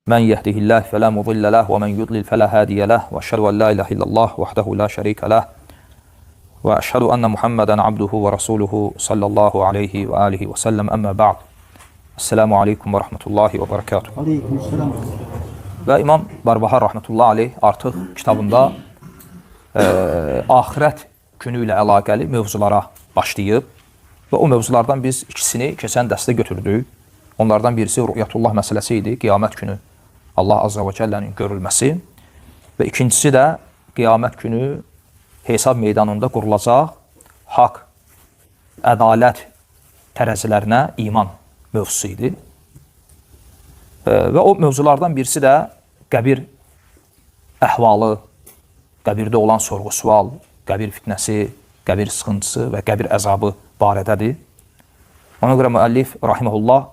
من يهده الله فلا مضل له ومن يضلل فلا هادي له وأشهد أن لا إله إلا الله وحده لا شريك له وأشهد أن محمدا عبده ورسوله صلى الله عليه وآله وسلم أما بعد. Esselamu Aleyküm və Rəhmətullahi və Bərəkatuhu. Aleykümselam. Və İmam Barbahar Rəhmətullahi Aleyh artıq kitabında ahirət günü ilə əlaqəli mövzulara başlayıb və o mövzulardan biz ikisini keçən dərsdə götürdük. Onlardan birisi rü'yətullah məsələsi idi, qiyamət günü Allah Azza və Cəllənin görülməsi və ikincisi də qiyamət günü hesab meydanında qurulacaq haqq, ədalət tərəzilərinə iman mövzusu idi. Və o mövzulardan birisi də qəbir əhvalı, qəbirdə olan sorğu-sual, qəbir fitnəsi, qəbir sıxıntısı və qəbir əzabı barədədir. Ona görə müəllif rahimehullah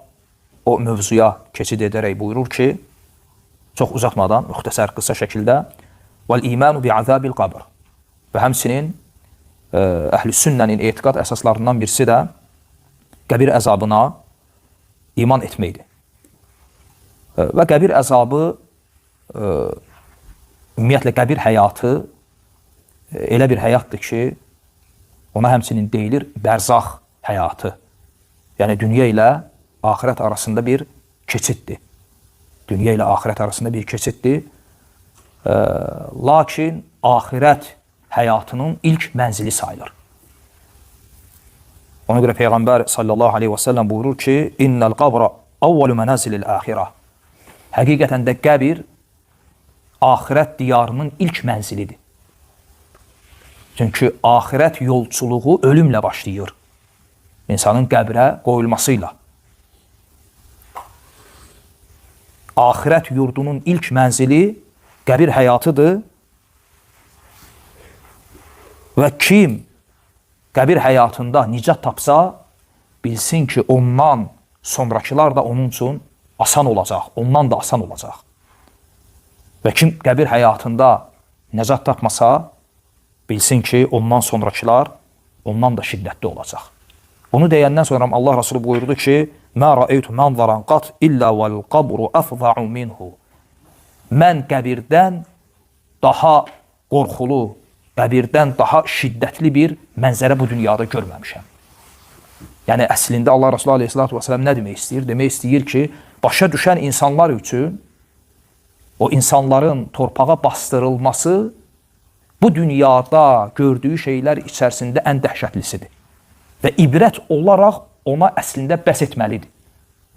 o mövzuya keçid edərək buyurur ki, çox uzatmadan, müxtəsər qısa şəkildə vəl-imanu bi'azabil qabr və həmçinin əhl-i sünnənin etiqad əsaslarından birisi də qəbir əzabına iman etməkdir. Və qəbir əzabı, ümumiyyətlə qəbir həyatı elə bir həyatdır ki, ona həmçinin deyilir bərzaq həyatı. Yəni, dünya ilə axirət arasında bir keçiddir. Dünya ilə axirət arasında bir keçiddir. Lakin axirət həyatının ilk mənzili sayılır. Ona görə Peyğəmbər sallallahu aleyhi və səlləm buyurur ki, İnnəl qabra avvalu mənazilil axirə. Həqiqətən də qəbir axirət diyarının ilk mənzilidir. Çünki axirət yolçuluğu ölümlə başlayır. İnsanın qəbrə qoyulmasıyla. Axirət yurdunun ilk mənzili qəbir həyatıdır və kim qəbir həyatında nicat tapsa, bilsin ki, ondan sonrakılar da onun üçün asan olacaq, ondan da asan olacaq. Və kim qəbir həyatında nicat tapmasa, bilsin ki, ondan sonrakılar ondan da şiddətli olacaq. Bunu deyəndən sonra Allah Resulü buyurdu ki, Mə rəeytu mənzaran qat illə vəl-qabru əfza'u minhu. Mən qəbirdən daha qorxulu, qəbirdən daha şiddətli bir mənzərə bu dünyada görməmişəm. Yəni, əslində Allah Resulü aleyhissalatu vesselam nə demək istəyir? Demək istəyir ki, başa düşən insanlar üçün o insanların torpağa bastırılması bu dünyada gördüyü şeylər içərisində ən dəhşətlisidir. Və ibrət olaraq ona əslində bəs etməlidir.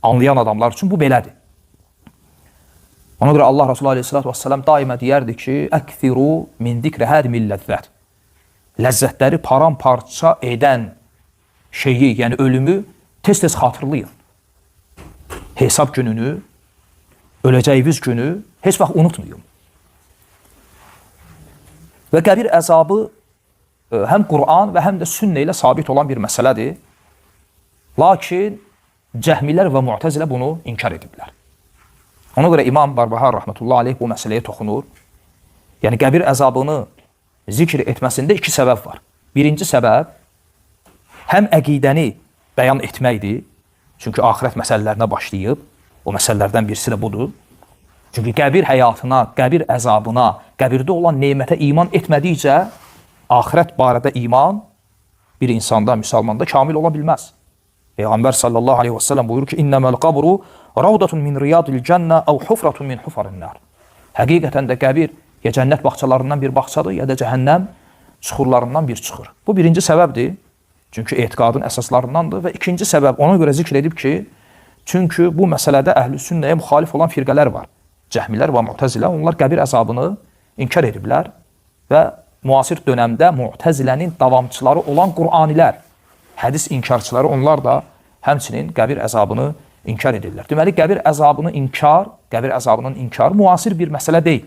Anlayan adamlar üçün bu belədir. Ona görə Allah Resulü aleyhissalatu vesselam daima deyərdi ki, Əkthiru min dikrə hədmil ləzzət. Ləzzətləri paramparça edən şeyi, yəni ölümü tez-tez xatırlayın. Hesab gününü, öləcəyiniz günü heç vaxt unutmayın. Və qəbir əzabı həm Qur'an və həm də sünnə ilə sabit olan bir məsələdir. Lakin cəhmilər və mu'təzilə bunu inkar ediblər. Ona görə İmam Barbahar Rəhmətullahi Aleyh bu məsələyə toxunur. Yəni, qəbir əzabını zikr etməsində iki səbəb var. Birinci səbəb, həm əqidəni bəyan etməkdir. Çünki axirət məsələlərinə başlayıb. O məsələlərdən birisi də budur. Çünki qəbir həyatına, qəbir əzabına, qəbirdə olan nemətə iman etmədikcə, axirət barədə iman bir insanda, müsəlmanda kamil ola bilməz. Peyğəmbər sallallahu aleyhi və səlləm buyurur ki, İnnəməl qabru ravdatun min riyadil cənnə əv hufratun min hufarin nər. Həqiqətən də qəbir ya cənnət bağçalarından bir bağçadır, ya da cəhənnəm çuxurlarından bir çuxur. Bu birinci səbəbdir. Çünki etiqadın əsaslarındandır. Və ikinci səbəb ona görə zikr edib ki, çünki bu məsələdə əhl-i sünnəyə müxalif olan firqələr var. Cəhmilər və mu'təzilə, onlar qəbir əzabını inkar ediblər və müasir dönəmdə mu'təzilənin davamçıları olan Qur'anilər, hədis inkarçıları, onlar da həmçinin qəbir əzabını inkar edirlər. Deməli, qəbir əzabının inkarı müasir bir məsələ deyil.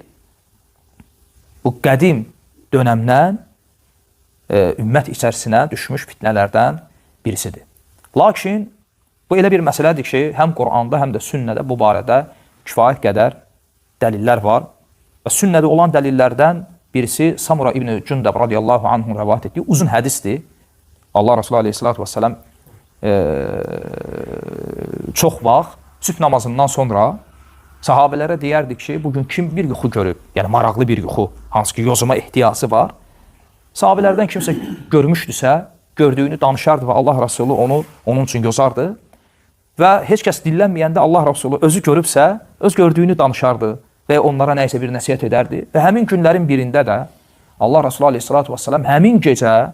Bu qədim dönəmdən ümmət içərisinə düşmüş fitnələrdən birisidir. Lakin bu elə bir məsələdir ki, həm Qur'anda, həm də sünnədə bu barədə kifayət qədər dəlillər var. Və sünnədə olan dəlillərdən birisi Samura İbn Cündəb radiyallahu anhun rəvayət etdiyi uzun hədisdir. Allah Resulü aleyhissalatu vesselam çox vaxt sübh namazından sonra sahabələrə deyərdik ki, bugün kim bir yuxu görüb, yəni maraqlı bir yuxu, hansı ki yozuma ehtiyacı var, sahabələrdən kimsə görmüşdüsə, gördüyünü danışardı və Allah Rəsulü onu onun üçün yozardı və heç kəs dillənməyəndə Allah Rəsulü özü görübsə, öz gördüyünü danışardı və onlara nəysə bir nəsihət edərdi və həmin günlərin birində də Allah Rəsulü aleyhissalatu vesselam həmin gecə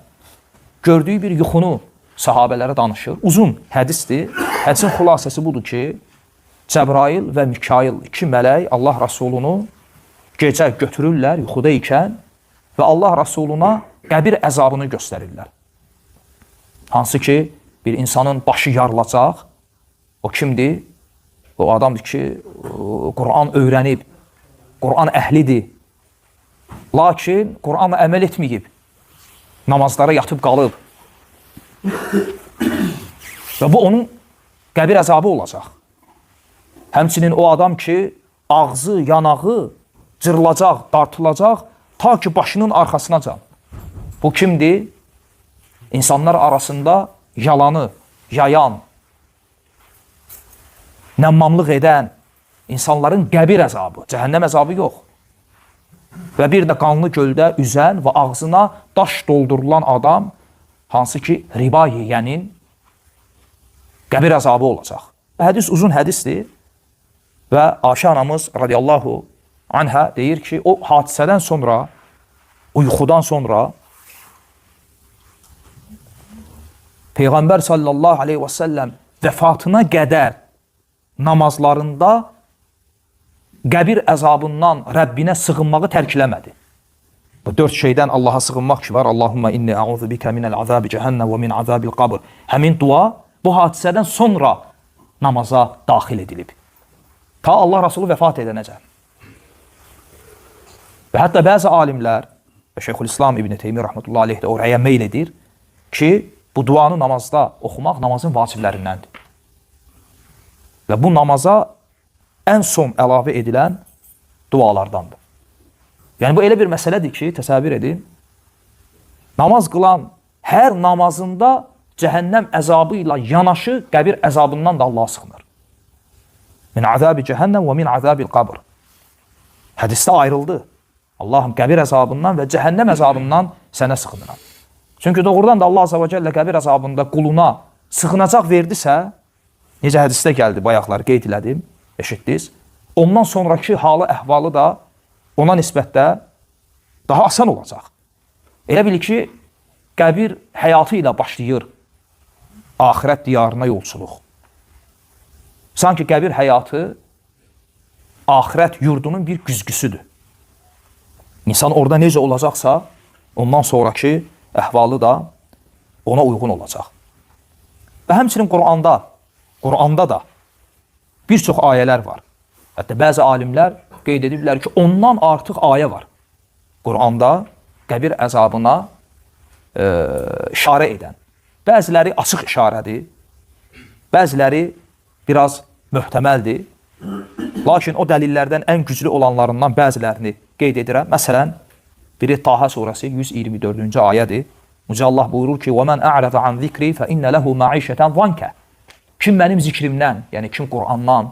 gördüyü bir yuxunu sahabələrə danışır. Uzun hədisdir. Hədisin xülasəsi budur ki, Cəbrail və Mikail iki mələk Allah Rəsulunu gecə götürürlər yuxuda ikən və Allah Rəsuluna qəbir əzabını göstərirlər. Hansı ki, bir insanın başı yarılacaq. O kimdir? O adamdır ki, Qur'an öyrənib, Qur'an əhlidir. Lakin Qur'anla əməl etməyib, namazlara yatıb qalıb. Və bu onun qəbir əzabı olacaq. Həmçinin o adam ki, ağzı, yanağı cırılacaq, dartılacaq, ta ki başının arxasına can. Bu kimdir? İnsanlar arasında yalanı yayan, nəmmamlıq edən, insanların qəbir əzabı, cəhənnəm əzabı yox. Və bir də qanlı göldə üzən və ağzına daş doldurulan adam, hansı ki riba yeyənin qəbir əzabı olacaq. Hədis uzun hədisdir və Ayşə anamız radiyallahu anhə deyir ki, o hadisədən sonra, o yuxudan sonra Peyğəmbər sallallahu aleyhi və səlləm vəfatına qədər namazlarında qəbir əzabından Rəbbinə sığınmağı tərkiləmədi. Bu 4 şeydən Allaha sığınmaq ki var. Allahumma inni a'udhu bika minəl azabi cəhənnəm və min azabil qabr. Həmin dua bu hadisədən sonra namaza daxil edilib. Ta Allah Rasulü vəfat edənəcək. Və hətta bəzi alimlər və Şeyxülislam İbn Teymiyyə rəhmətullahi aleyh də oraya meyl edir ki, bu duanı namazda oxumaq namazın vaciblərindəndir. Və bu namaza ən son əlavə edilən dualardandır. Yəni bu elə bir məsələdir ki, təsəvvür edin, namaz qılan hər namazında cəhənnəm əzabı ilə yanaşı qəbir əzabından da Allah sığınır. Min azabi cəhənnəm və min azabil qabr. Hədisdə ayrıldı. Allahım qəbir əzabından və cəhənnəm əzabından sənə sığınıram. Çünki doğrudan da Allah Azza və Cəllə qəbir əzabında quluna sığınacaq verdisə, necə hədisdə gəldi, bayaqları qeyd elədim, eşitdiniz. Ondan sonraki halı, əhvalı da ona nisbətdə daha asan olacaq. Elə bil ki, qəbir həyatı ilə başlayır axirət diyarına yolçuluq. Sanki qəbir həyatı axirət yurdunun bir güzgüsüdür. İnsan orada necə olacaqsa, ondan sonraki əhvalı da ona uyğun olacaq. Və həmçinin Qur'anda da bir çox ayələr var. Hətta bəzi alimlər qeyd ediblər ki, ondan artıq ayə var. Qur'anda qəbir əzabına işarə edən. Bəziləri açıq işarədir, bəziləri biraz möhtəməldir. Lakin o dəlillərdən ən güclü olanlarından bəzilərini qeyd edirəm. Məsələn, biri Taha surəsi 124-cü ayədir. Mücə Allah buyurur ki, وَمَنْ أَعْرَفَ عَنْ ذِكْرِ فَإِنَّ لَهُ مَعِيشَةً ضَنْكَ. Kim mənim zikrimdən, yəni kim Qur'andan,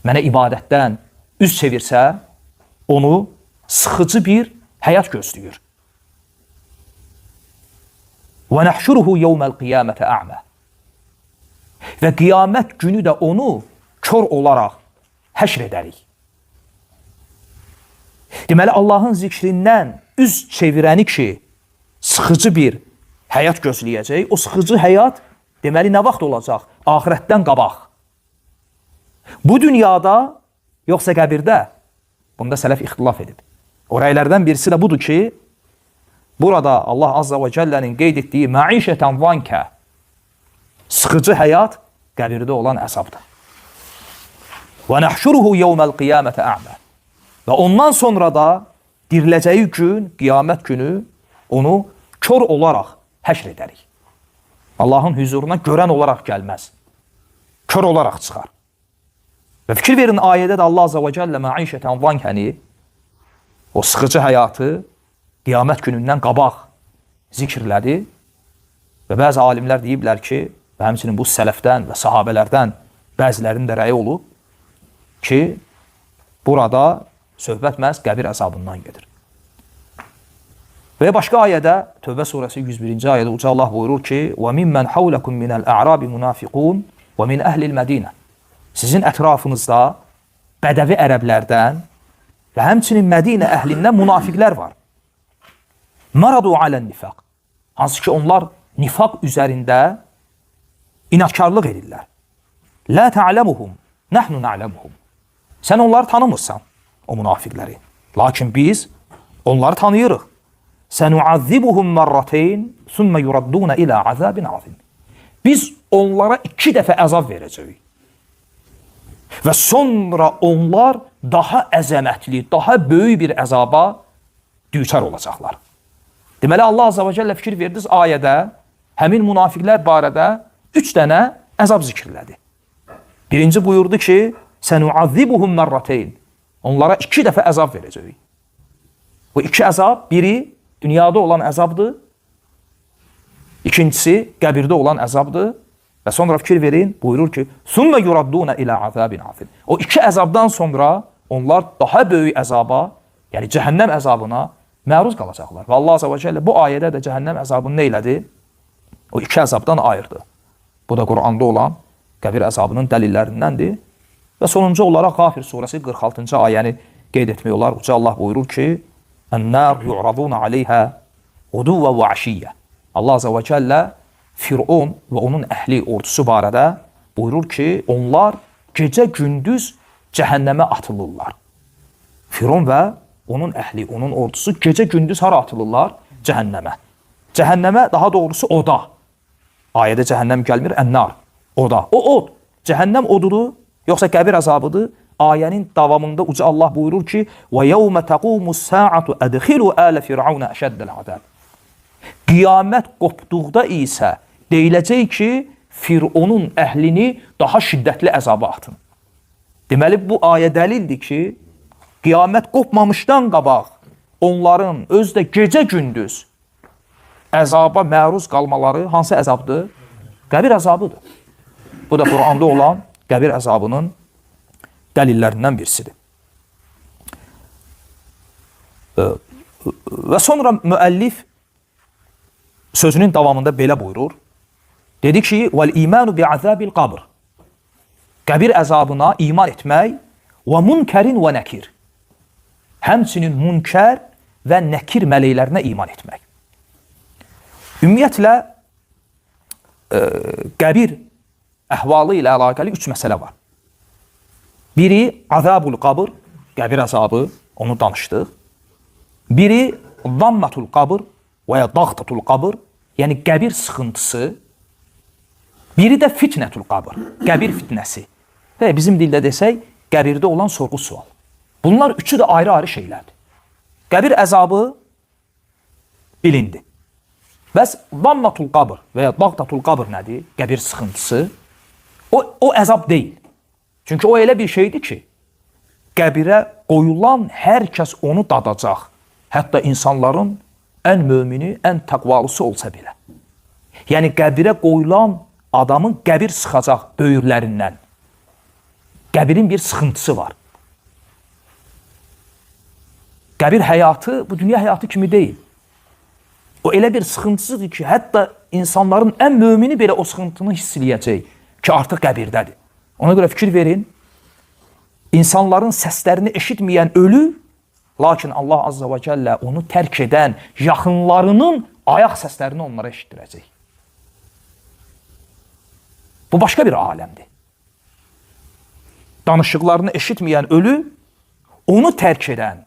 mənə ibadətdən üz çevirsə, onu sıxıcı bir həyat gözləyir. وَنَحْشُرُهُ يَوْمَ الْقِيَامَةَ أَعْمَى. Və qiyamət günü də onu kör olaraq həşr edərik. Deməli, Allahın zikrindən üz çevirəni ki, sıxıcı bir həyat gözləyəcək, o sıxıcı həyat deməli nə vaxt olacaq? Axirətdən qabaq. Bu dünyada, yoxsa qəbirdə? Bunda sələf ixtilaf edib. O rəylərdən birisi də budur ki, burada Allah Azza və Cəllənin qeyd etdiyi məişətən vankə, sıxıcı həyat qəbirdə olan əzabdır. Və nəhşuruhu yevməl qiyamətə ə'mə. Və ondan sonra da diriləcəyi gün, qiyamət günü onu kör olaraq həşr edərik. Allahın huzuruna görən olaraq gəlməz. Kör olaraq çıxar. Və fikir verin, ayədə də Allah Azza və Cəllə məişətən vankəni, o sıxıcı həyatı qiyamət günündən qabaq zikirlədi. Və bəzi alimlər deyiblər ki, və həmçinin bu sələfdən və sahabələrdən bəzilərinin də rəyi olub, ki, burada söhbət məhz qəbir əzabından gedir. Və başqa ayədə, Tövbə surəsi 101-ci ayədə Uca Allah buyurur ki, وَمِمَّنْ حَوْلَكُمْ مِنَ الْأَعْرَابِ مُنَافِقُونَ وَمِنْ أَهْلِ الْمَدِينَ Sizin ətrafınızda bədəvi ərəblərdən və həmçinin Mədinə əhlindən münafiqlər var. Maradu alən nifaq. Hansı ki, onlar nifaq üzərində inatkarlıq edirlər. La ta'lemuhum, nahnu na'lemuhum. Sən onları tanımırsan, o münafiqləri. Lakin biz onları tanıyırıq. Sənu'azzibuhum marratayn, thumma yuradduna ila azabin azim. Biz onlara 2 dəfə əzab verəcəyik. Və sonra onlar daha əzəmətli, daha böyük bir əzaba düçar olacaqlar. Deməli, Allah Azza və Cəllə fikir verdiniz ayədə həmin münafiqlər barədə 3 dənə əzab zikirlədi. Birinci buyurdu ki, sənu'azzibuhum marratayn. Onlara 2 dəfə əzab verəcəyik. Bu 2 əzab, biri dünyada olan əzabdır, ikincisi qəbirdə olan əzabdır və sonra fikir verin, buyurur ki, ثُمَّ يُرَدُّونَ إِلَى عَذَابٍ عَظِيمٍ. O 2 əzabdan sonra onlar daha böyük əzaba, yəni cəhənnəm əzabına məruz qalacaqlar. Və Allah Azza və Cəllə bu ayədə də cəhənnəm əzabını nə elədi? O 2 əzabdan ayırdı. Bu da Quranda olan qəbir əzabının dəlillərindəndir. Və sonuncu olaraq Qafir surəsi 46-cı ayəni qeyd etmək olar. Uca Allah buyurur ki, Ən-nər yu'raduna aleyhə uduvə və aşiyyə. Allah Azza və Cəllə Firon və onun əhli ordusu barədə buyurur ki, onlar gecə-gündüz cəhənnəmə atılırlar. Firon və onun əhli, onun ordusu gecə-gündüz hara atılırlar? Cəhənnəmə. Cəhənnəmə, daha doğrusu oda. Ayədə cəhənnəm gəlmir, ən-nar, oda. O od, cəhənnəm odudur, yoxsa qəbir əzabıdır? Ayənin davamında Uca Allah buyurur ki, وَيَوْمَ تَقُومُ السَّاعَةُ أَدْخِلُوا آلَ فِرْعَوْنَ أَشَدَّ الْعَذَابِ Qiyamət qopduqda isə deyiləcək ki, Fironun əhlini daha şiddətli əzaba atın. Deməli, bu ayə dəlildir ki, qiyamət qopmamışdan qabaq onların özdə gecə-gündüz əzaba məruz qalmaları hansı əzabdır? Qəbir əzabıdır. Bu da Quranda olan qəbir əzabının dəlillərindən birisidir. Və sonra müəllif sözünün davamında belə buyurur. Dedi ki, وَالْاِيمَانُ بِعَذَابِ الْقَبْرِ Qəbir əzabına iman etmək və münkərin və nəkir. Həmçinin münkər və nəkir mələklərinə iman etmək. Ümumiyyətlə, qəbir əhvalı ilə əlaqəli 3 məsələ var. Biri azabul qabr, qəbir əzabı, onu danışdıq. Biri dammatul qabr və ya dağtatul qabr, yəni qəbir sıxıntısı. Biri də fitnətul qabr, qəbir fitnəsi. Və bizim dildə desək, qəbirdə olan sorğu sual. Bunlar üçü də ayrı-ayrı şeylərdir. Qəbir əzabı bilindi. Bəs dammatul qabr və ya dağtatul qabr nədir? Qəbir sıxıntısı. O əzab deyil. Çünki o elə bir şeydir ki, qəbirə qoyulan hər kəs onu dadacaq. Hətta insanların ən mömini, ən təqvalısı olsa belə. Yəni, qəbirə qoyulan adamın qəbir sıxacaq böyürlərindən. Qəbirin bir sıxıntısı var. Qəbir həyatı bu dünya həyatı kimi deyil. O elə bir sıxıntısıdır ki, hətta insanların ən mömini belə o sıxıntını hiss eləyəcək ki, artıq qəbirdədir. Ona görə fikir verin, insanların səslərini eşitməyən ölü, lakin Allah Azza və Cəllə onu tərk edən yaxınlarının ayaq səslərini onlara eşitdirəcək. Bu başqa bir aləmdir. Danışıqlarını eşitməyən ölü, onu tərk edən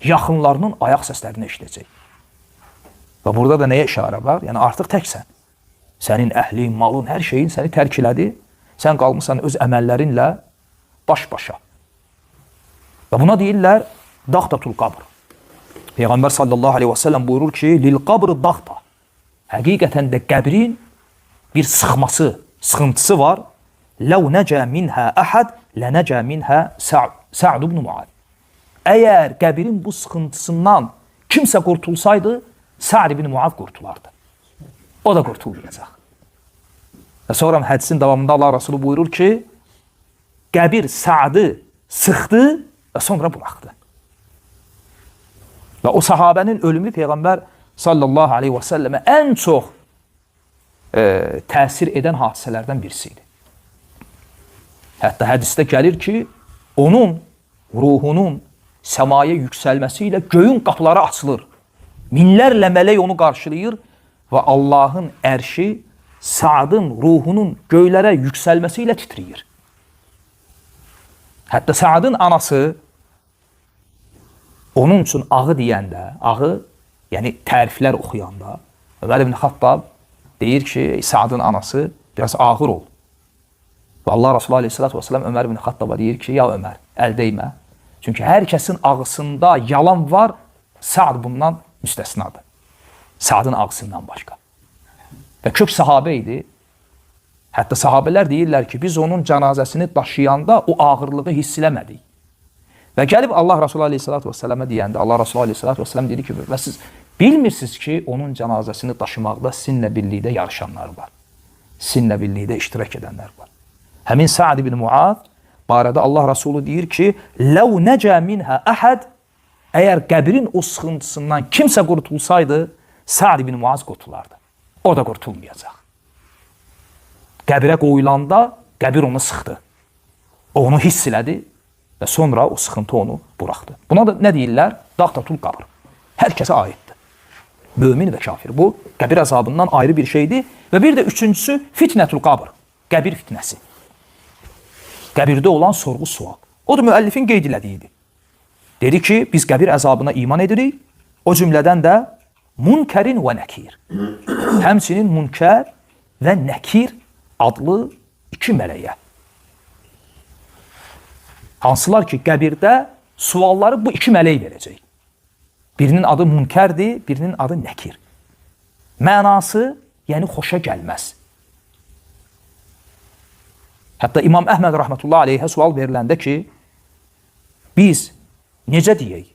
yaxınlarının ayaq səslərini eşidəcək. Və burada da nəyə işarə var? Yəni artıq təksən. Sənin əhlin, malın, hər şeyin səni tərk elədi. Sən qalmısan öz əməllərinlə baş-başa. Və buna deyirlər dağtatul qabr. Peyğəmbər sallallahu aleyhi və səlləm buyurur ki, lil qabr dağta. Həqiqətən də qəbrin bir sıxması, sıxıntısı var. Ləv nəcə minhə əhəd, lənəcə minhə Sa'd ibn Muad. Əgər qəbrin bu sıxıntısından kimsə qurtulsaydı, Sa'd ibn Muad qurtulardı. O da qurtulmayacaq. Və sonra hədisin davamında Allah Rasulü buyurur ki, qəbir Sa'dı sıxdı və sonra buraxdı. Və o sahabənin ölümü Peyğəmbər sallallahu aleyhi və səlləmə ən çox təsir edən hadisələrdən birisi idi. Hətta hədisdə gəlir ki, onun ruhunun səmaya yüksəlməsi ilə göyün qapıları açılır. Minlərlə mələk onu qarşılayır və Allahın ərşi Sa'dın ruhunun göylərə yüksəlməsi ilə titriyir. Hətta Sa'dın anası onun üçün ağı deyəndə, ağı, yəni təriflər oxuyanda, Ömər ibn Xattab deyir ki, Sa'dın anası biraz ağır ol. Və Allah Resulü aleyhissalatü vesselam Ömər ibn Xattaba deyir ki, ya Ömər, əl dəymə. Çünki hər kəsin ağısında yalan var, Sa'd bundan müstəsnadır. Sa'dın ağısından başqa. Və kök sahabə idi. Hətta sahabələr deyirlər ki, biz onun cənazəsini daşıyanda o ağırlığı hiss eləmədik. Və gəlib Allah Resulü aleyhissalatü vesselam'a deyəndə, Allah Resulü aleyhissalatü vesselam dedi ki, və siz bilmirsiniz ki, onun cənazəsini daşımaqda sizinlə birlikdə yarışanlar var. Sizinlə birlikdə iştirak edənlər var. Həmin Sa'd ibn Muaz barədə Allah Resulü deyir ki, لَوْ نَجَى مِنْهَا أَحَدْ Əgər qəbrin o sıxıntısından kimsə qurtulsaydı, Sa'd ibn Muaz qurtulardı. O da qurtulmayacaq. Qəbrə qoyulanda qəbir onu sıxdı. O onu hiss elədi və sonra o sıxıntı onu buraxdı. Buna da nə deyirlər? Dağtatul qabr. Hər kəsə aiddir. Mömin və kafir. Bu, qəbir əzabından ayrı bir şeydir. Və bir də üçüncüsü fitnətul qabr. Qəbir fitnəsi. Qəbirdə olan sorğu sual. O da müəllifin qeyd elədiyidir. Dedi ki, biz qəbir əzabına iman edirik. O cümlədən də Munkərin və Nəkir. Həmçinin Munkər və Nəkir adlı iki mələyə. Hansılar ki, qəbirdə sualları bu iki mələk verəcək. Birinin adı Munkərdir, birinin adı Nəkir. Mənası, yəni xoşa gəlməz. Hətta İmam Əhməd rəhmətullah aleyhə sual veriləndə ki, biz necə deyək?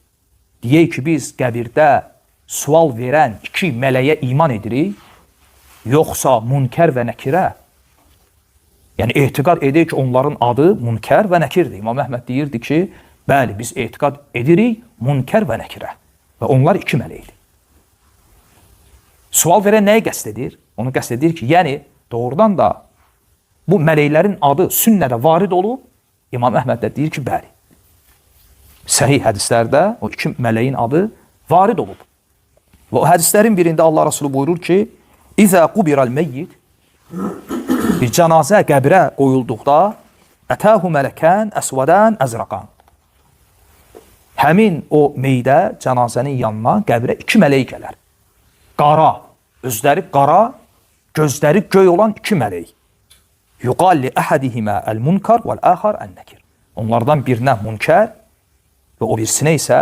Deyək ki, biz qəbirdə sual verən iki mələyə iman edirik, yoxsa Munkər və Nəkirə? Yəni, etiqad edək ki, onların adı Munkər və Nəkirdir. İmam Əhməd deyirdi ki, bəli, biz etiqad edirik Munkər və Nəkirə. Və onlar iki mələkdir. Sual verən nəyə qəsd edir? Onu qəsd edir ki, yəni, doğrudan da bu mələklərin adı sünnədə varid olub, İmam Əhməd də deyir ki, bəli. Səhih hədislərdə o iki mələyin adı varid olub. Və o hədislərin birində Allah Resulü buyurur ki, İzə qubiral meyyid, bir cənazə qəbrə qoyulduqda, ətəhu mələkən əsvədən əzraqan. Həmin o meydə cənazənin yanına qəbrə iki mələk gələr. Qara, özləri qara, gözləri göy olan iki mələk. Yuqalli əhədihimə əl-munkar vəl-əxar ən-nəkir. Onlardan birinə munkər və o birisinə isə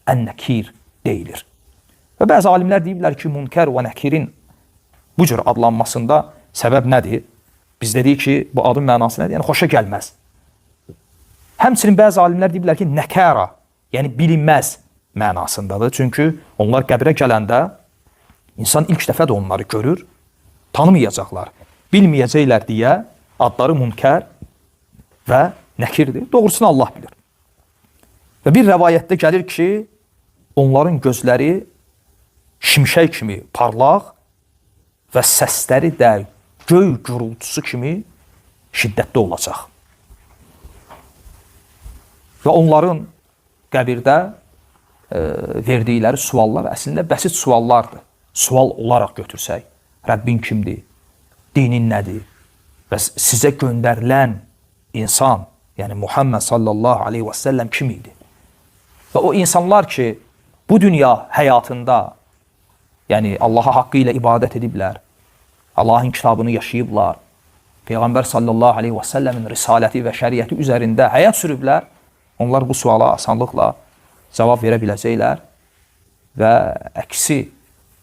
ən-nəkir deyilir. Və bəzi alimlər deyiblər ki, Munkər və Nəkirin bu cür adlanmasında səbəb nədir? Biz dedik ki, bu adın mənası nədir? Yəni, xoşa gəlməz. Həmçinin bəzi alimlər deyiblər ki, Nəkəra, yəni bilinməz mənasındadır. Çünki onlar qəbrə gələndə insan ilk dəfə də onları görür, tanımayacaqlar. Bilməyəcəklər deyə adları Munkər və Nəkirdir. Doğrusunu Allah bilir. Və bir rəvayətdə gəlir ki, onların gözləri şimşək kimi parlaq və səsləri də göy gürültüsü kimi şiddətli olacaq. Və onların qəbirdə verdikləri suallar əslində bəsit suallardır. Sual olaraq götürsək, Rəbbin kimdir? Dinin nədir? Və sizə göndərilən insan, yəni Muhammed sallallahu aleyhi və səlləm kim idi? Və o insanlar ki, bu dünya həyatında yəni Allaha haqqı ilə ibadət ediblər, Allahın kitabını yaşayıblar, Peyğəmbər sallallahu aleyhi və səlləmin risaləti və şəriəti üzərində həyat sürüblər, onlar bu suala asanlıqla cavab verə biləcəklər və əksi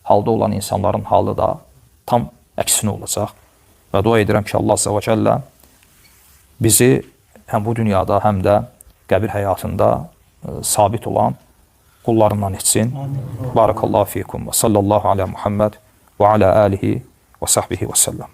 halda olan insanların halı da tam əksinə olacaq. Və dua edirəm ki, Allah azza və cəllə bizi həm bu dünyada, həm də qəbir həyatında sabit olan qullarından etsin. Barakallahu fikum və sallallahu ala Muhammed və ala alihi və sahbihi və səlləm.